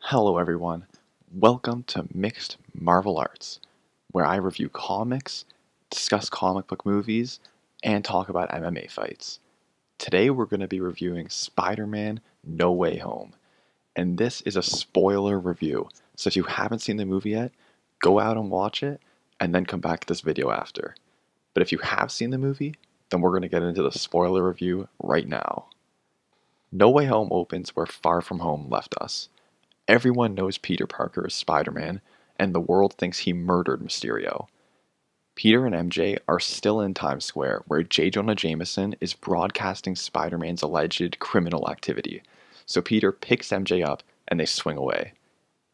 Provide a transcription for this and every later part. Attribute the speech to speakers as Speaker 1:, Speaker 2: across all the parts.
Speaker 1: Hello everyone, welcome to Mixed Marvel Arts, where I review comics, discuss comic book movies, and talk about MMA fights. Today we're going to be reviewing Spider-Man No Way Home, and this is a spoiler review, so if you haven't seen the movie yet, go out and watch it, and then come back to this video after. But if you have seen the movie, then we're going to get into the spoiler review right now. No Way Home opens where Far From Home left us. Everyone knows Peter Parker is Spider-Man, and the world thinks he murdered Mysterio. Peter and MJ are still in Times Square, where J. Jonah Jameson is broadcasting Spider-Man's alleged criminal activity, so Peter picks MJ up and they swing away.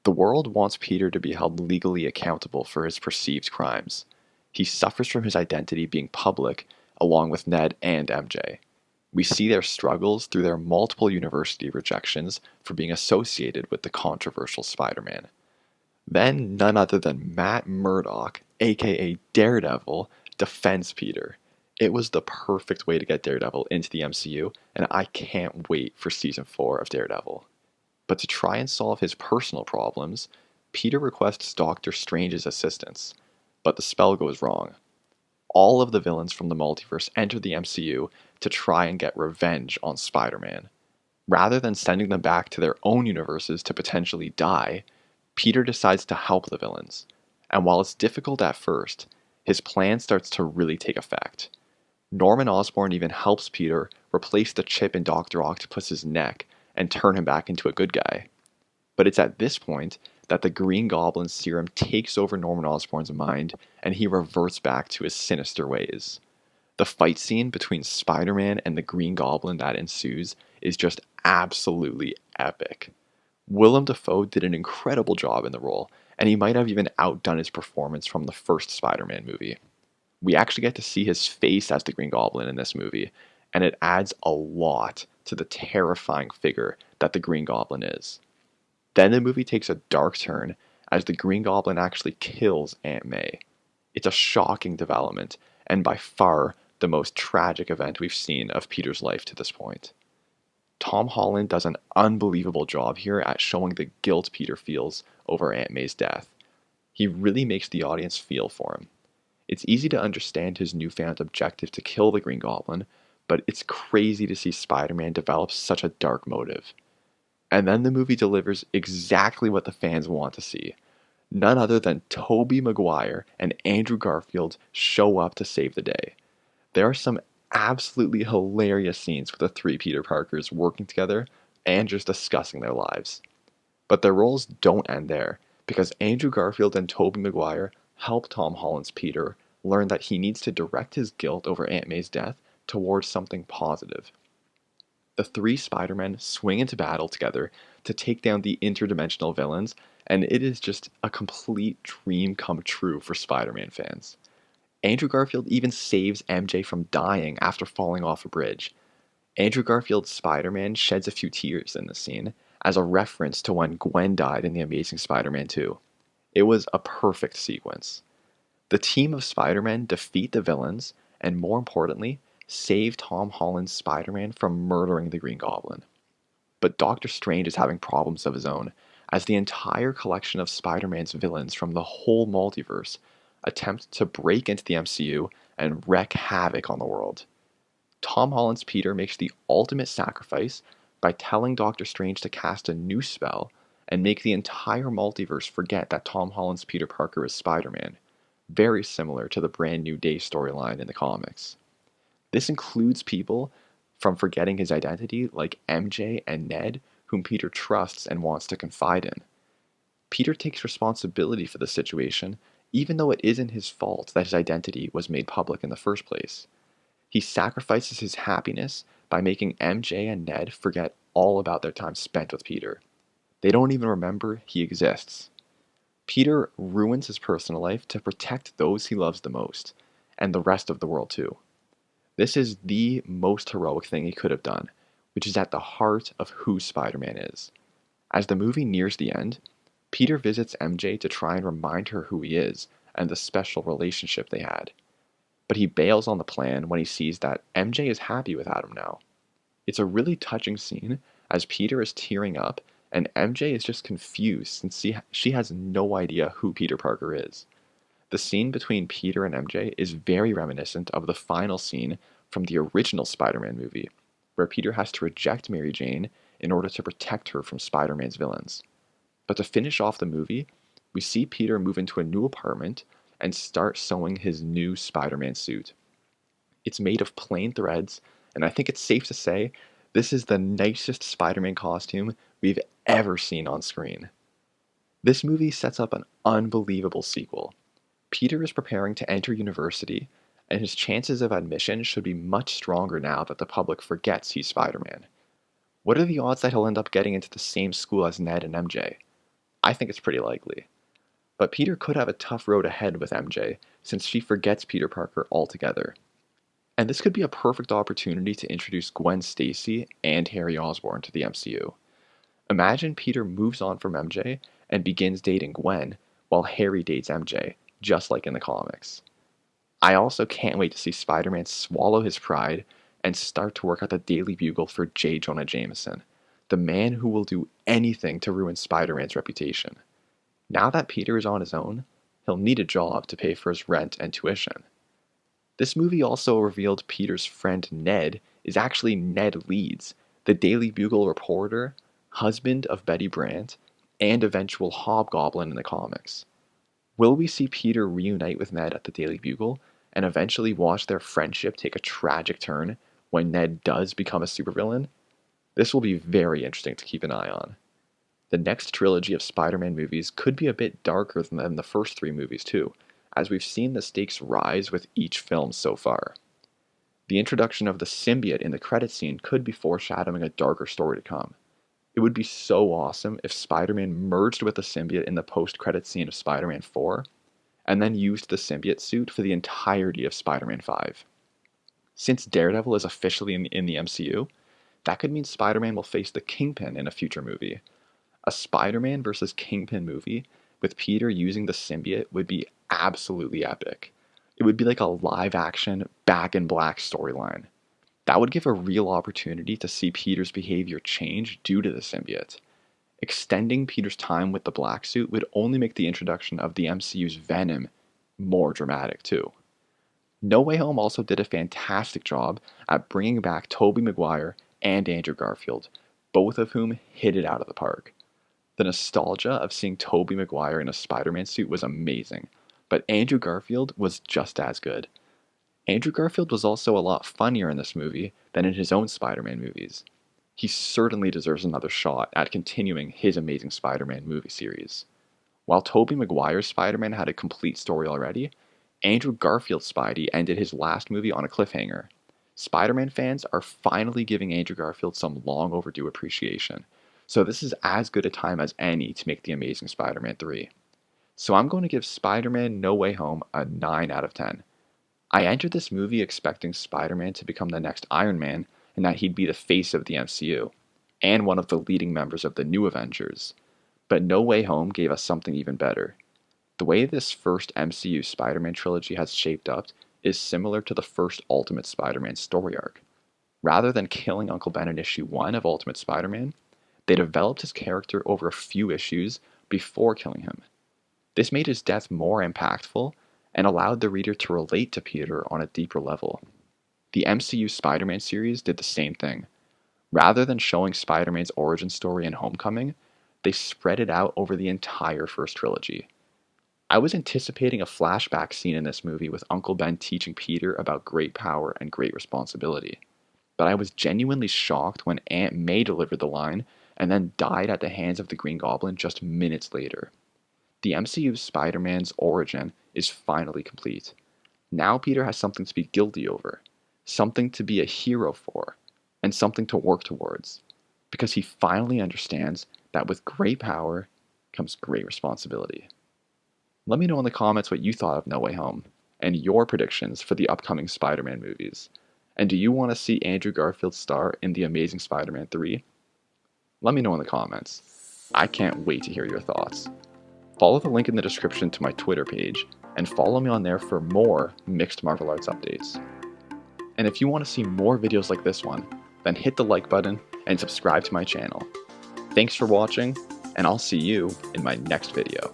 Speaker 1: The world wants Peter to be held legally accountable for his perceived crimes. He suffers from his identity being public, along with Ned and MJ. We see their struggles through their multiple university rejections for being associated with the controversial Spider-Man. Then none other than Matt Murdock, aka Daredevil, defends Peter. It was the perfect way to get Daredevil into the MCU, and I can't wait for season 4 of Daredevil. But to try and solve his personal problems, Peter requests Doctor Strange's assistance, but the spell goes wrong. All of the villains from the multiverse enter the MCU to try and get revenge on Spider-Man. Rather than sending them back to their own universes to potentially die, Peter decides to help the villains. And while it's difficult at first, his plan starts to really take effect. Norman Osborn even helps Peter replace the chip in Dr. Octopus's neck and turn him back into a good guy. But it's at this point that the Green Goblin's serum takes over Norman Osborn's mind and he reverts back to his sinister ways. The fight scene between Spider-Man and the Green Goblin that ensues is just absolutely epic. Willem Dafoe did an incredible job in the role, and he might have even outdone his performance from the first Spider-Man movie. We actually get to see his face as the Green Goblin in this movie, and it adds a lot to the terrifying figure that the Green Goblin is. Then the movie takes a dark turn as the Green Goblin actually kills Aunt May. It's a shocking development, and by far the most tragic event we've seen of Peter's life to this point. Tom Holland does an unbelievable job here at showing the guilt Peter feels over Aunt May's death. He really makes the audience feel for him. It's easy to understand his newfound objective to kill the Green Goblin, but it's crazy to see Spider-Man develop such a dark motive. And then the movie delivers exactly what the fans want to see. None other than Tobey Maguire and Andrew Garfield show up to save the day. There are some absolutely hilarious scenes with the three Peter Parkers working together and just discussing their lives. But their roles don't end there, because Andrew Garfield and Tobey Maguire help Tom Holland's Peter learn that he needs to direct his guilt over Aunt May's death towards something positive. The three Spider-Men swing into battle together to take down the interdimensional villains, and it is just a complete dream come true for Spider-Man fans. Andrew Garfield even saves MJ from dying after falling off a bridge. Andrew Garfield's Spider-Man sheds a few tears in this scene, as a reference to when Gwen died in The Amazing Spider-Man 2. It was a perfect sequence. The team of Spider-Men defeat the villains, and more importantly, save Tom Holland's Spider-Man from murdering the Green Goblin. But Doctor Strange is having problems of his own, as the entire collection of Spider-Man's villains from the whole multiverse attempt to break into the MCU and wreak havoc on the world. Tom Holland's Peter makes the ultimate sacrifice by telling Doctor Strange to cast a new spell and make the entire multiverse forget that Tom Holland's Peter Parker is Spider-Man, very similar to the Brand New Day storyline in the comics. This includes people from forgetting his identity like MJ and Ned, whom Peter trusts and wants to confide in. Peter takes responsibility for the situation, even though it isn't his fault that his identity was made public in the first place. He sacrifices his happiness by making MJ and Ned forget all about their time spent with Peter. They don't even remember he exists. Peter ruins his personal life to protect those he loves the most, and the rest of the world too. This is the most heroic thing he could have done, which is at the heart of who Spider-Man is. As the movie nears the end, Peter visits MJ to try and remind her who he is and the special relationship they had. But he bails on the plan when he sees that MJ is happy without him now. It's a really touching scene as Peter is tearing up and MJ is just confused since she has no idea who Peter Parker is. The scene between Peter and MJ is very reminiscent of the final scene from the original Spider-Man movie, where Peter has to reject Mary Jane in order to protect her from Spider-Man's villains. But to finish off the movie, we see Peter move into a new apartment and start sewing his new Spider-Man suit. It's made of plain threads, and I think it's safe to say this is the nicest Spider-Man costume we've ever seen on screen. This movie sets up an unbelievable sequel. Peter is preparing to enter university, and his chances of admission should be much stronger now that the public forgets he's Spider-Man. What are the odds that he'll end up getting into the same school as Ned and MJ? I think it's pretty likely. But Peter could have a tough road ahead with MJ, since she forgets Peter Parker altogether. And this could be a perfect opportunity to introduce Gwen Stacy and Harry Osborn to the MCU. Imagine Peter moves on from MJ and begins dating Gwen, while Harry dates MJ, just like in the comics. I also can't wait to see Spider-Man swallow his pride and start to work at the Daily Bugle for J. Jonah Jameson, the man who will do anything to ruin Spider-Man's reputation. Now that Peter is on his own, he'll need a job to pay for his rent and tuition. This movie also revealed Peter's friend Ned is actually Ned Leeds, the Daily Bugle reporter, husband of Betty Brant, and eventual Hobgoblin in the comics. Will we see Peter reunite with Ned at the Daily Bugle and eventually watch their friendship take a tragic turn when Ned does become a supervillain? This will be very interesting to keep an eye on. The next trilogy of Spider-Man movies could be a bit darker than the first three movies too, as we've seen the stakes rise with each film so far. The introduction of the symbiote in the credits scene could be foreshadowing a darker story to come. It would be so awesome if Spider-Man merged with the symbiote in the post-credits scene of Spider-Man 4, and then used the symbiote suit for the entirety of Spider-Man 5. Since Daredevil is officially in the MCU, that could mean Spider-Man will face the Kingpin in a future movie. A Spider-Man versus Kingpin movie with Peter using the symbiote would be absolutely epic. It would be like a live-action, Back in Black storyline. That would give a real opportunity to see Peter's behavior change due to the symbiote. Extending Peter's time with the black suit would only make the introduction of the MCU's Venom more dramatic too. No Way Home also did a fantastic job at bringing back Tobey Maguire and Andrew Garfield, both of whom hit it out of the park. The nostalgia of seeing Tobey Maguire in a Spider-Man suit was amazing, but Andrew Garfield was just as good. Andrew Garfield was also a lot funnier in this movie than in his own Spider-Man movies. He certainly deserves another shot at continuing his Amazing Spider-Man movie series. While Tobey Maguire's Spider-Man had a complete story already, Andrew Garfield's Spidey ended his last movie on a cliffhanger. Spider-Man fans are finally giving Andrew Garfield some long overdue appreciation, so this is as good a time as any to make The Amazing Spider-Man 3. So I'm going to give Spider-Man No Way Home a 9 out of 10. I entered this movie expecting Spider-Man to become the next Iron Man and that he'd be the face of the MCU, and one of the leading members of the new Avengers. But No Way Home gave us something even better. The way this first MCU Spider-Man trilogy has shaped up is similar to the first Ultimate Spider-Man story arc. Rather than killing Uncle Ben in issue 1 of Ultimate Spider-Man, they developed his character over a few issues before killing him. This made his death more impactful and allowed the reader to relate to Peter on a deeper level. The MCU Spider-Man series did the same thing. Rather than showing Spider-Man's origin story in Homecoming, they spread it out over the entire first trilogy. I was anticipating a flashback scene in this movie with Uncle Ben teaching Peter about great power and great responsibility. But I was genuinely shocked when Aunt May delivered the line and then died at the hands of the Green Goblin just minutes later. The MCU Spider-Man's origin is finally complete. Now Peter has something to be guilty over, something to be a hero for, and something to work towards, because he finally understands that with great power comes great responsibility. Let me know in the comments what you thought of No Way Home, and your predictions for the upcoming Spider-Man movies. And do you want to see Andrew Garfield star in The Amazing Spider-Man 3? Let me know in the comments. I can't wait to hear your thoughts. Follow the link in the description to my Twitter page, and follow me on there for more mixed martial arts updates. And if you want to see more videos like this one, then hit the like button and subscribe to my channel. Thanks for watching, and I'll see you in my next video.